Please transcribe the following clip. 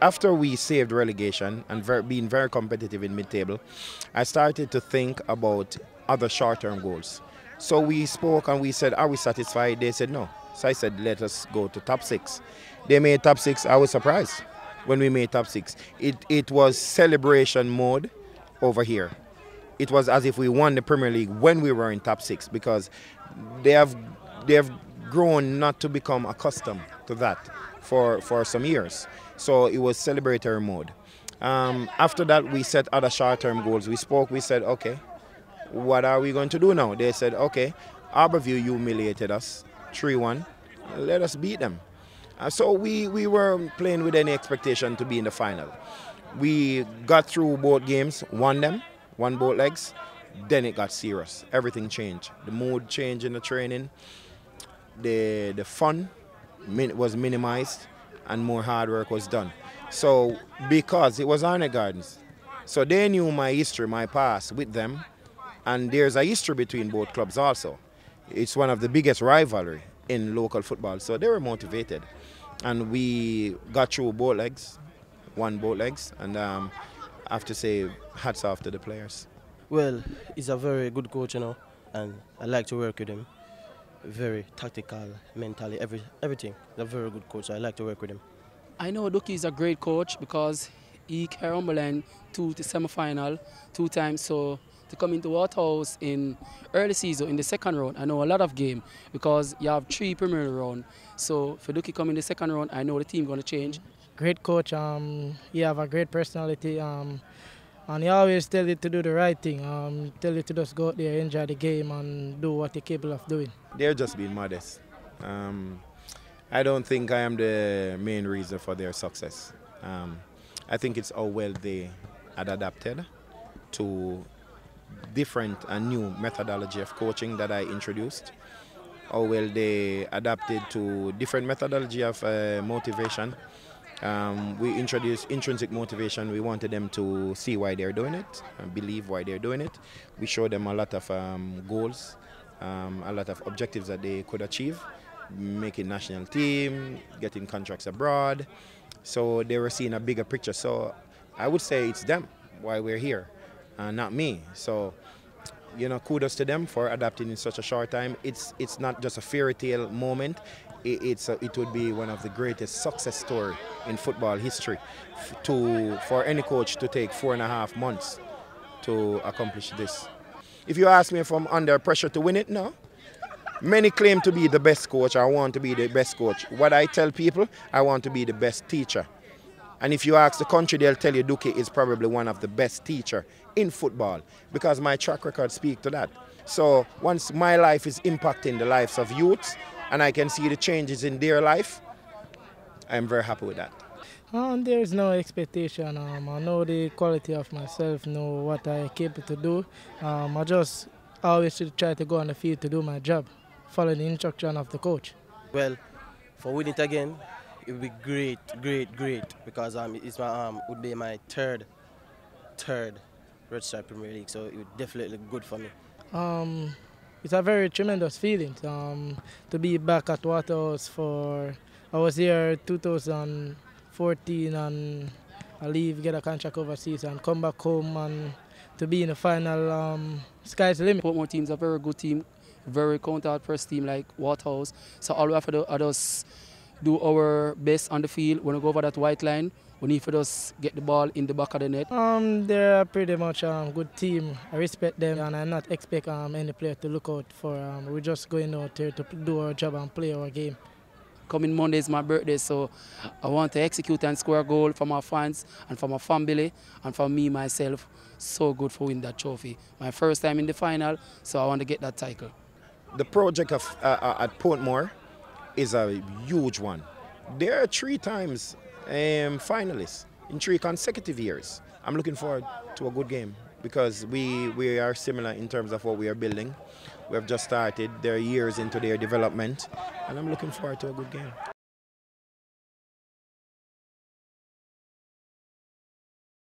after we saved relegation and being very competitive in mid-table, I started to think about other short-term goals. So we spoke and we said, are we satisfied? They said no. So I said, let us go to top 6. They made top 6. I was surprised when we made top 6. It was celebration mode over here. It was as if we won the Premier League when we were in top 6, because they have grown not to become accustomed to that for some years. So it was celebratory mode. After that, we set other short-term goals. We spoke, we said, okay, what are we going to do now? They said, okay, Harborview humiliated us 3-1. Let us beat them. So we were playing with any expectation to be in the final. We got through both games, won them, won both legs. Then it got serious. Everything changed. The mood changed in the training. The fun was minimized and more hard work was done. So because it was Arnett Gardens, so they knew my history, my past with them, and there's a history between both clubs also. It's one of the biggest rivalry in local football, so they were motivated. And we got through both legs, won both legs, and I have to say hats off to the players. Well, he's a very good coach, you know, and I like to work with him. Very tactical, mentally, everything. He's a very good coach, so I like to work with him. I know Ducky is a great coach because he carried Cumberland to the semi-final 2 times. So to come into Waterhouse in early season in the second round, I know a lot of game because you have 3 Premier round. So for Ducky come in the second round, I know the team going to change. Great coach. He have a great personality. And he always tell you to do the right thing. Tell you to just go out there, enjoy the game, and do what you're capable of doing. They're just being modest. I don't think I am the main reason for their success. I think it's how well they had adapted to different and new methodology of coaching that I introduced. How well they adapted to different methodology of motivation. We introduced intrinsic motivation. We wanted them to see why they're doing it and believe why they're doing it. We showed them a lot of goals, a lot of objectives that they could achieve, making national team, getting contracts abroad. So they were seeing a bigger picture. So I would say it's them why we're here, not me. So, you know, kudos to them for adapting in such a short time. It's not just a fairy tale moment. It would be one of the greatest success stories in football history for any coach to take 4.5 months to accomplish this. If you ask me if I'm under pressure to win it, no. Many claim to be the best coach. I want to be the best coach. What I tell people, I want to be the best teacher. And if you ask the country, they'll tell you Duque is probably one of the best teachers in football because my track record speaks to that. So once my life is impacting the lives of youths and I can see the changes in their life, I'm very happy with that. There's no expectation. I know the quality of myself, know what I'm capable to do. I just always try to go on the field to do my job, follow the instruction of the coach. Well, for winning it again, it would be great, because it's would be my third Red Stripe Premier League, so it would definitely be good for me. It's a very tremendous feeling to be back at Waterhouse. I was here 2014 and I leave, get a contract overseas and come back home and to be in the final. Sky's the limit. Portmore team's a very good team, very counter-press team like Waterhouse. So all we have to do is do our best on the field. When we go over that white line, we need to just get the ball in the back of the net. They're pretty much a good team. I respect them and I not expect any player to look out for. We're just going out there to do our job and play our game. Coming Monday is my birthday, so I want to execute and score a goal for my fans and for my family and for me, myself. So good for winning that trophy. My first time in the final, so I want to get that title. The project at Portmore is a huge one. There are 3 times finalists in 3 consecutive years. I'm looking forward to a good game because we are similar in terms of what we are building. We have just started. They're years into their development, and I'm looking forward to a good game.